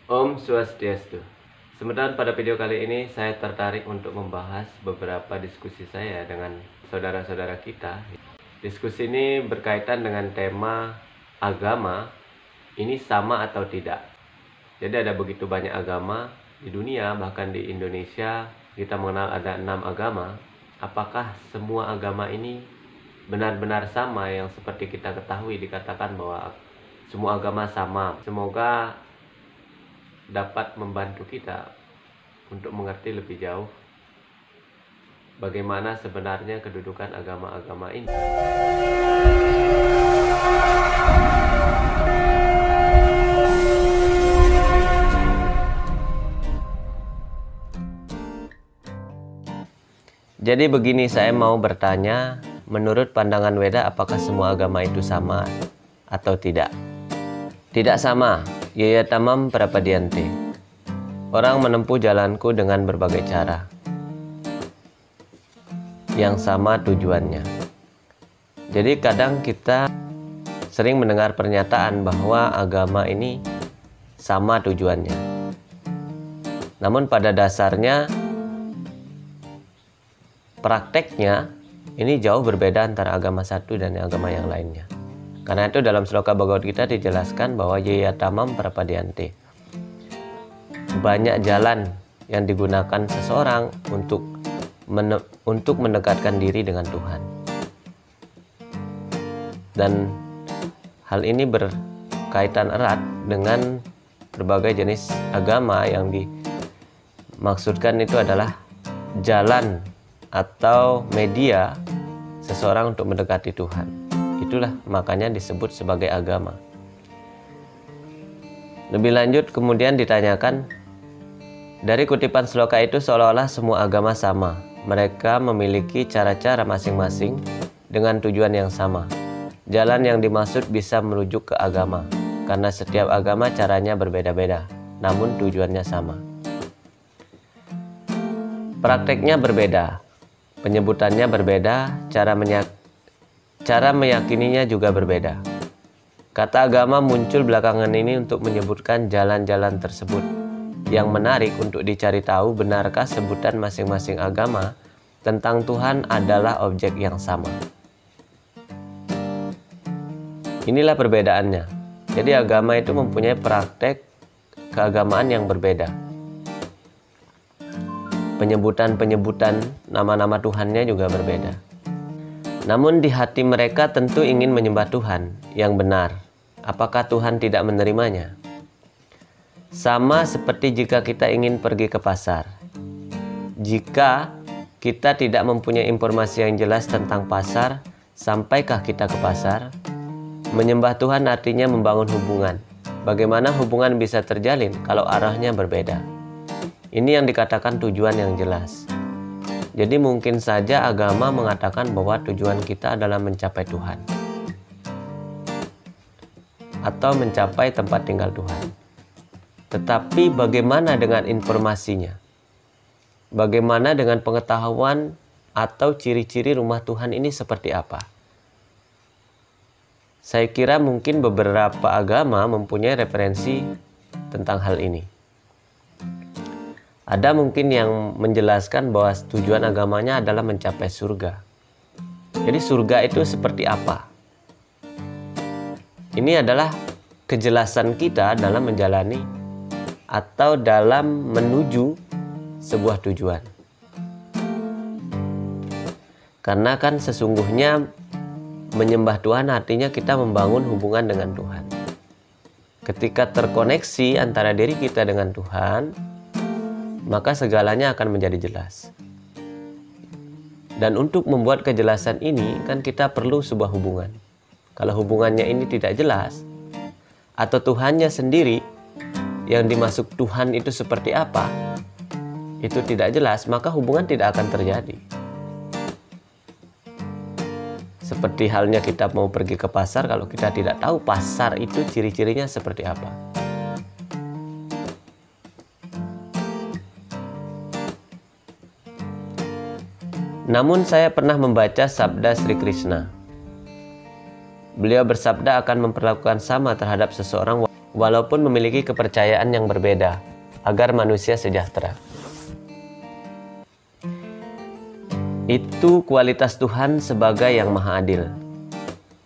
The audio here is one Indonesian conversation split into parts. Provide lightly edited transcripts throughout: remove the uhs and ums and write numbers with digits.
Om Swastiastu. Sebenarnya pada video kali ini saya tertarik untuk membahas beberapa diskusi saya dengan saudara-saudara kita. Diskusi ini berkaitan dengan tema agama ini sama atau tidak. Jadi ada begitu banyak agama di dunia, bahkan di Indonesia kita mengenal ada 6 agama. Apakah semua agama ini benar-benar sama yang seperti kita ketahui dikatakan bahwa semua agama sama? Semoga dapat membantu kita untuk mengerti lebih jauh bagaimana sebenarnya kedudukan agama-agama ini. Jadi begini, saya mau bertanya, menurut pandangan Weda, apakah semua agama itu sama atau tidak? Tidak sama. Yaya tamam prapadiante. Orang menempuh jalanku dengan berbagai cara. Yang sama tujuannya. Jadi kadang kita sering mendengar pernyataan bahwa agama ini sama tujuannya. Namun pada dasarnya prakteknya ini jauh berbeda antara agama satu dan agama yang lainnya. Karena itu dalam Sloka Bhagavad Gita dijelaskan bahwa Yaya tamam prapadiante. Banyak jalan yang digunakan seseorang untuk mendekatkan diri dengan Tuhan. Dan hal ini berkaitan erat dengan berbagai jenis agama yang dimaksudkan itu adalah jalan atau media seseorang untuk mendekati Tuhan. Itulah makanya disebut sebagai agama. Lebih lanjut kemudian ditanyakan, dari kutipan sloka itu seolah-olah semua agama sama. Mereka memiliki cara-cara masing-masing dengan tujuan yang sama. Jalan yang dimaksud bisa merujuk ke agama, karena setiap agama caranya berbeda-beda, namun tujuannya sama. Prakteknya berbeda, penyebutannya berbeda, cara meyakininya juga berbeda. Kata agama muncul belakangan ini untuk menyebutkan jalan-jalan tersebut. Yang menarik untuk dicari tahu, benarkah sebutan masing-masing agama tentang Tuhan adalah objek yang sama? Inilah perbedaannya. Jadi agama itu mempunyai praktek keagamaan yang berbeda. Penyebutan nama-nama Tuhannya juga berbeda. Namun di hati mereka tentu ingin menyembah Tuhan yang benar. Apakah Tuhan tidak menerimanya? Sama seperti jika kita ingin pergi ke pasar. Jika kita tidak mempunyai informasi yang jelas tentang pasar, sampaikah kita ke pasar? Menyembah Tuhan artinya membangun hubungan. Bagaimana hubungan bisa terjalin kalau arahnya berbeda? Ini yang dikatakan tujuan yang jelas. Jadi mungkin saja agama mengatakan bahwa tujuan kita adalah mencapai Tuhan atau mencapai tempat tinggal Tuhan. Tetapi bagaimana dengan informasinya? Bagaimana dengan pengetahuan atau ciri-ciri rumah Tuhan ini seperti apa? Saya kira mungkin beberapa agama mempunyai referensi tentang hal ini. Ada mungkin yang menjelaskan bahwa tujuan agamanya adalah mencapai surga. Jadi surga itu seperti apa? Ini adalah kejelasan kita dalam menjalani atau dalam menuju sebuah tujuan. Karena kan sesungguhnya menyembah Tuhan artinya kita membangun hubungan dengan Tuhan. Ketika terkoneksi antara diri kita dengan Tuhan, maka segalanya akan menjadi jelas. Dan untuk membuat kejelasan ini kan kita perlu sebuah hubungan. Kalau hubungannya ini tidak jelas, atau Tuhannya sendiri yang dimaksud Tuhan itu seperti apa, itu tidak jelas, maka hubungan tidak akan terjadi. Seperti halnya kita mau pergi ke pasar, kalau kita tidak tahu pasar itu ciri-cirinya seperti apa. Namun saya pernah membaca sabda Sri Krishna. Beliau bersabda akan memperlakukan sama terhadap seseorang walaupun memiliki kepercayaan yang berbeda, agar manusia sejahtera. Itu kualitas Tuhan sebagai yang maha adil.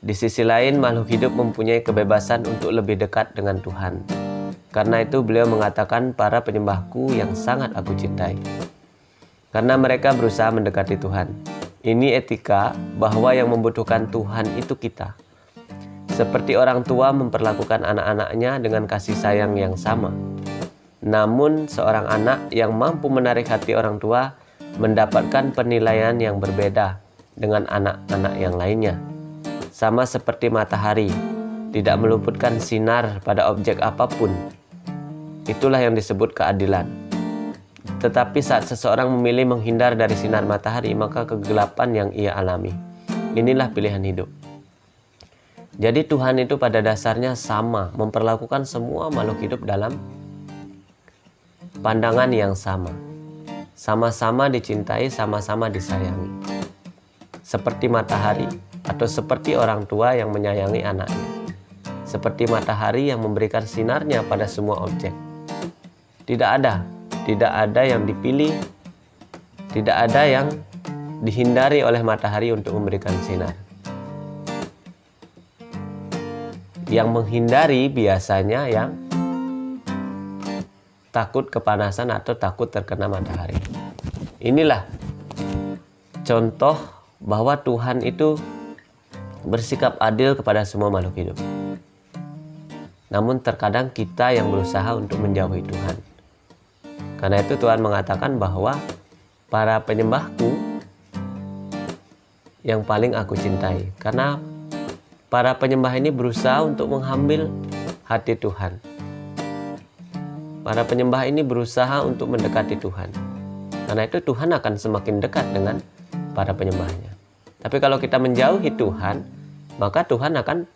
Di sisi lain, makhluk hidup mempunyai kebebasan untuk lebih dekat dengan Tuhan. Karena itu beliau mengatakan, para penyembahku yang sangat aku cintai. Karena mereka berusaha mendekati Tuhan. Ini etika bahwa yang membutuhkan Tuhan itu kita. Seperti orang tua memperlakukan anak-anaknya dengan kasih sayang yang sama. Namun seorang anak yang mampu menarik hati orang tua mendapatkan penilaian yang berbeda dengan anak-anak yang lainnya. Sama seperti matahari, tidak meluputkan sinar pada objek apapun. Itulah yang disebut keadilan. Tetapi saat seseorang memilih menghindar dari sinar matahari, maka kegelapan yang ia alami. Inilah pilihan hidup. Jadi Tuhan itu pada dasarnya sama, memperlakukan semua makhluk hidup dalam pandangan yang sama. Sama-sama dicintai, sama-sama disayangi. Seperti matahari atau seperti orang tua yang menyayangi anaknya. Seperti matahari yang memberikan sinarnya pada semua objek. Tidak ada yang dipilih, tidak ada yang dihindari oleh matahari untuk memberikan sinar. Yang menghindari biasanya yang takut kepanasan atau takut terkena matahari. Inilah contoh bahwa Tuhan itu bersikap adil kepada semua makhluk hidup. Namun terkadang kita yang berusaha untuk menjauhi Tuhan. Karena itu Tuhan mengatakan bahwa para penyembahku yang paling aku cintai. Karena para penyembah ini berusaha untuk mengambil hati Tuhan. Para penyembah ini berusaha untuk mendekati Tuhan. Karena itu Tuhan akan semakin dekat dengan para penyembahnya. Tapi kalau kita menjauhi Tuhan, maka Tuhan akan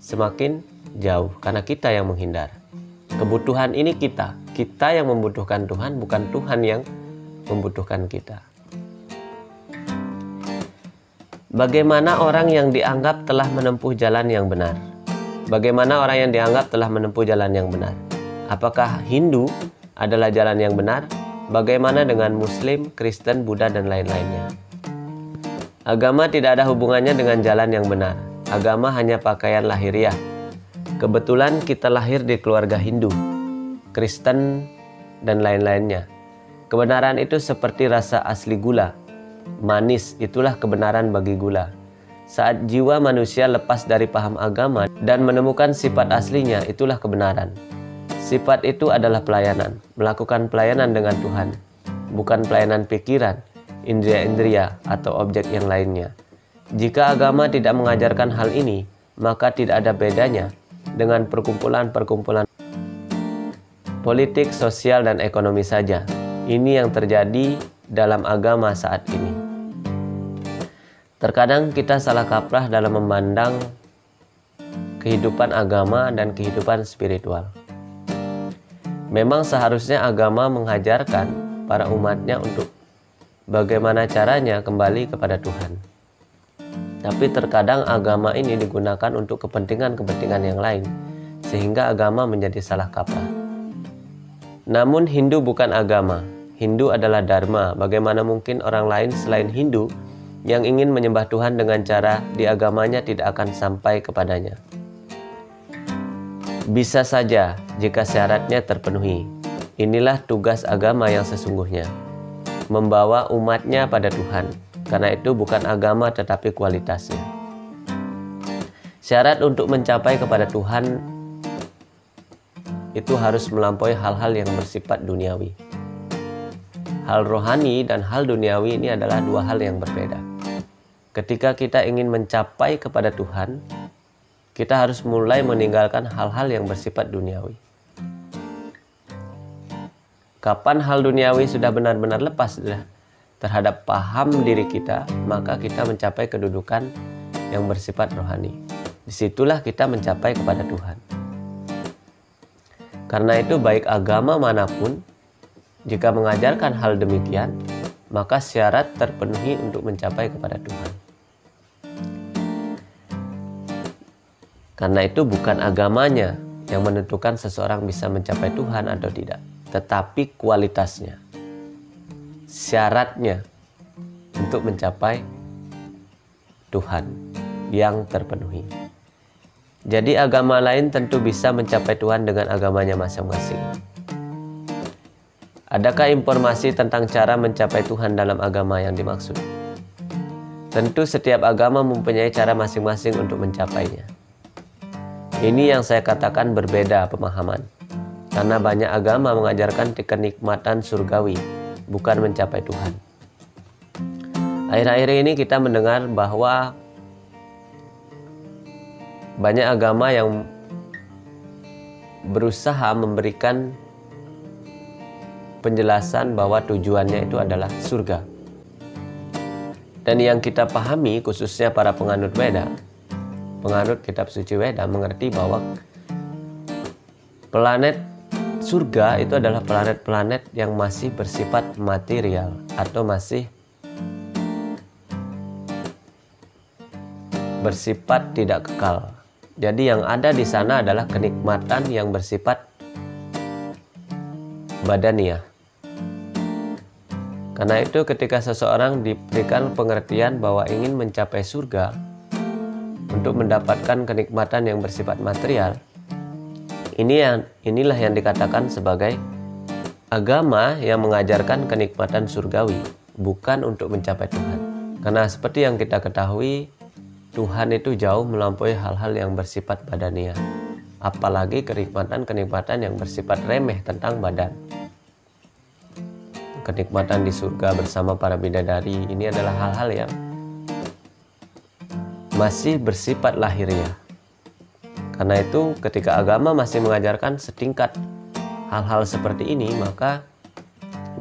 semakin jauh karena kita yang menghindar. Kebutuhan ini kita yang membutuhkan Tuhan, bukan Tuhan yang membutuhkan kita. Bagaimana orang yang dianggap telah menempuh jalan yang benar? Bagaimana orang yang dianggap telah menempuh jalan yang benar? Apakah Hindu adalah jalan yang benar? Bagaimana dengan Muslim, Kristen, Buddha, dan lain-lainnya? Agama tidak ada hubungannya dengan jalan yang benar. Agama hanya pakaian lahiriah. Kebetulan kita lahir di keluarga Hindu, Kristen, dan lain-lainnya. Kebenaran itu seperti rasa asli gula. Manis, itulah kebenaran bagi gula. Saat jiwa manusia lepas dari paham agama dan menemukan sifat aslinya, itulah kebenaran. Sifat itu adalah pelayanan, melakukan pelayanan dengan Tuhan, bukan pelayanan pikiran, indria-indria, atau objek yang lainnya. Jika agama tidak mengajarkan hal ini, maka tidak ada bedanya dengan perkumpulan-perkumpulan politik, sosial, dan ekonomi saja. Ini yang terjadi dalam agama saat ini. Terkadang kita salah kaprah dalam memandang kehidupan agama dan kehidupan spiritual. Memang seharusnya agama mengajarkan para umatnya untuk bagaimana caranya kembali kepada Tuhan. Tapi terkadang agama ini digunakan untuk kepentingan-kepentingan yang lain, sehingga agama menjadi salah kaprah. Namun Hindu bukan agama. Hindu adalah dharma. Bagaimana mungkin orang lain selain Hindu yang ingin menyembah Tuhan dengan cara di agamanya tidak akan sampai kepadanya? Bisa saja jika syaratnya terpenuhi. Inilah tugas agama yang sesungguhnya, membawa umatnya pada Tuhan. Karena itu bukan agama tetapi kualitasnya. Syarat untuk mencapai kepada Tuhan itu harus melampaui hal-hal yang bersifat duniawi. Hal rohani dan hal duniawi ini adalah dua hal yang berbeda. Ketika kita ingin mencapai kepada Tuhan, kita harus mulai meninggalkan hal-hal yang bersifat duniawi. Kapan hal duniawi sudah benar-benar lepas terhadap paham diri kita, maka kita mencapai kedudukan yang bersifat rohani. Disitulah kita mencapai kepada Tuhan. Karena itu baik agama manapun, jika mengajarkan hal demikian, maka syarat terpenuhi untuk mencapai kepada Tuhan. Karena itu bukan agamanya yang menentukan seseorang bisa mencapai Tuhan atau tidak, tetapi kualitasnya, syaratnya untuk mencapai Tuhan yang terpenuhi. Jadi agama lain tentu bisa mencapai Tuhan dengan agamanya masing-masing. Adakah informasi tentang cara mencapai Tuhan dalam agama yang dimaksud? Tentu setiap agama mempunyai cara masing-masing untuk mencapainya. Ini yang saya katakan berbeda pemahaman, karena banyak agama mengajarkan kenikmatan surgawi, bukan mencapai Tuhan. Akhir-akhir ini kita mendengar bahwa banyak agama yang berusaha memberikan penjelasan bahwa tujuannya itu adalah surga. Dan yang kita pahami, khususnya para penganut Weda, penganut kitab suci Weda, mengerti bahwa planet surga itu adalah planet-planet yang masih bersifat material atau masih bersifat tidak kekal. Jadi yang ada di sana adalah kenikmatan yang bersifat badaniah. Karena itu ketika seseorang diberikan pengertian bahwa ingin mencapai surga untuk mendapatkan kenikmatan yang bersifat material, inilah yang dikatakan sebagai agama yang mengajarkan kenikmatan surgawi, bukan untuk mencapai Tuhan. Karena seperti yang kita ketahui, Tuhan itu jauh melampaui hal-hal yang bersifat badaniah, apalagi kenikmatan-kenikmatan yang bersifat remeh tentang badan. Kenikmatan di surga bersama para bidadari ini adalah hal-hal yang masih bersifat lahiriah. Karena itu ketika agama masih mengajarkan setingkat hal-hal seperti ini, maka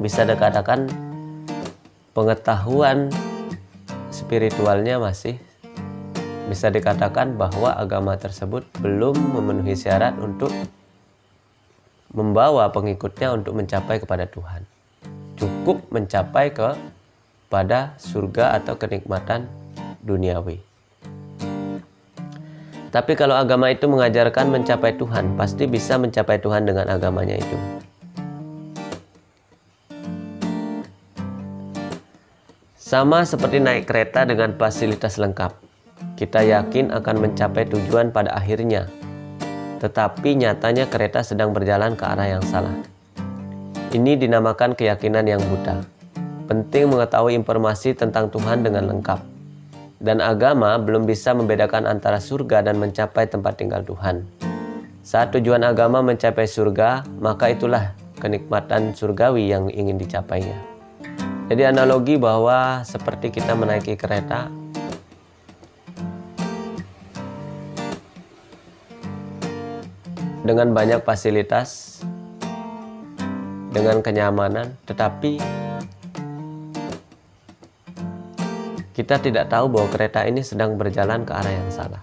bisa dikatakan pengetahuan spiritualnya masih bisa dikatakan bahwa agama tersebut belum memenuhi syarat untuk membawa pengikutnya untuk mencapai kepada Tuhan. Cukup mencapai kepada surga atau kenikmatan duniawi. Tapi kalau agama itu mengajarkan mencapai Tuhan, pasti bisa mencapai Tuhan dengan agamanya itu. Sama seperti naik kereta dengan fasilitas lengkap. Kita yakin akan mencapai tujuan pada akhirnya, tetapi nyatanya kereta sedang berjalan ke arah yang salah. Ini dinamakan keyakinan yang buta. Penting mengetahui informasi tentang Tuhan dengan lengkap. Dan agama belum bisa membedakan antara surga dan mencapai tempat tinggal Tuhan. Saat tujuan agama mencapai surga, maka itulah kenikmatan surgawi yang ingin dicapainya. Jadi analogi bahwa seperti kita menaiki kereta, dengan banyak fasilitas, dengan kenyamanan, tetapi kita tidak tahu bahwa kereta ini sedang berjalan ke arah yang salah.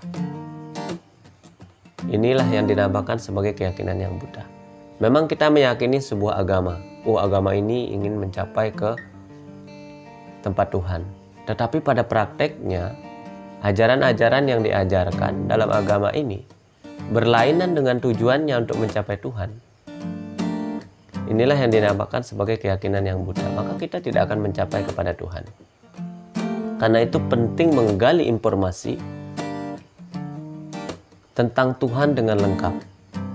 Inilah yang dinamakan sebagai keyakinan yang buta. Memang kita meyakini sebuah agama. Agama ini ingin mencapai ke tempat Tuhan. Tetapi pada prakteknya, ajaran-ajaran yang diajarkan dalam agama ini berlainan dengan tujuannya untuk mencapai Tuhan. Inilah yang dinamakan sebagai keyakinan yang buta. Maka kita tidak akan mencapai kepada Tuhan. Karena itu penting menggali informasi tentang Tuhan dengan lengkap,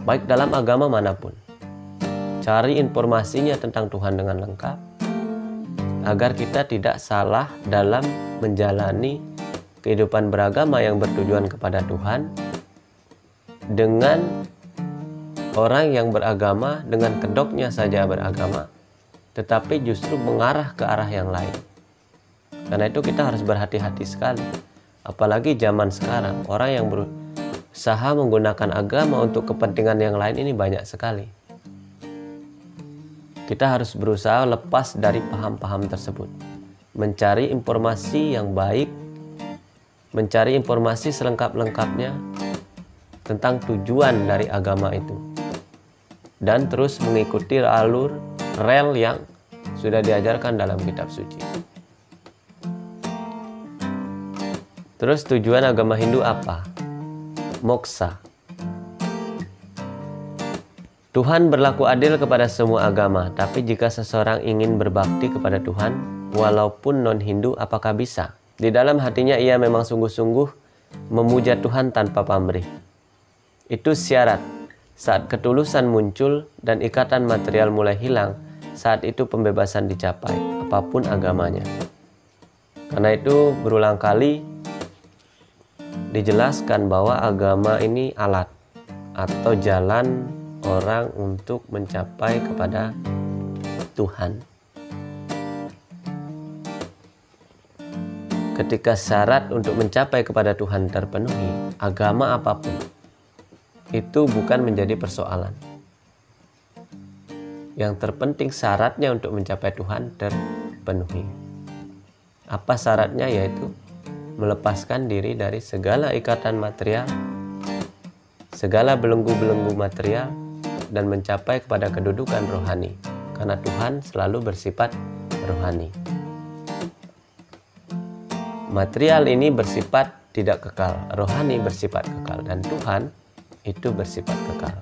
baik dalam agama manapun. Cari informasinya tentang Tuhan dengan lengkap, agar kita tidak salah dalam menjalani kehidupan beragama yang bertujuan kepada Tuhan, dengan orang yang beragama dengan kedoknya saja beragama, tetapi justru mengarah ke arah yang lain. Karena itu kita harus berhati-hati sekali. Apalagi zaman sekarang, orang yang berusaha menggunakan agama untuk kepentingan yang lain ini banyak sekali. Kita harus berusaha lepas dari paham-paham tersebut, mencari informasi yang baik, mencari informasi selengkap-lengkapnya tentang tujuan dari agama itu, dan terus mengikuti alur rel yang sudah diajarkan dalam kitab suci. Terus tujuan agama Hindu apa? Moksa. Tuhan berlaku adil kepada semua agama, tapi jika seseorang ingin berbakti kepada Tuhan, walaupun non-Hindu, apakah bisa? Di dalam hatinya ia memang sungguh-sungguh memuja Tuhan tanpa pamrih. Itu syarat. Saat ketulusan muncul dan ikatan material mulai hilang, saat itu pembebasan dicapai, apapun agamanya. Karena itu berulang kali dijelaskan bahwa agama ini alat atau jalan orang untuk mencapai kepada Tuhan. Ketika syarat untuk mencapai kepada Tuhan terpenuhi, agama apapun itu bukan menjadi persoalan. Yang terpenting syaratnya untuk mencapai Tuhan terpenuhi. Apa syaratnya? Yaitu melepaskan diri dari segala ikatan material, segala belenggu-belenggu material, dan mencapai kepada kedudukan rohani, karena Tuhan selalu bersifat rohani. Material ini bersifat tidak kekal, rohani bersifat kekal, dan Tuhan itu bersifat kekal.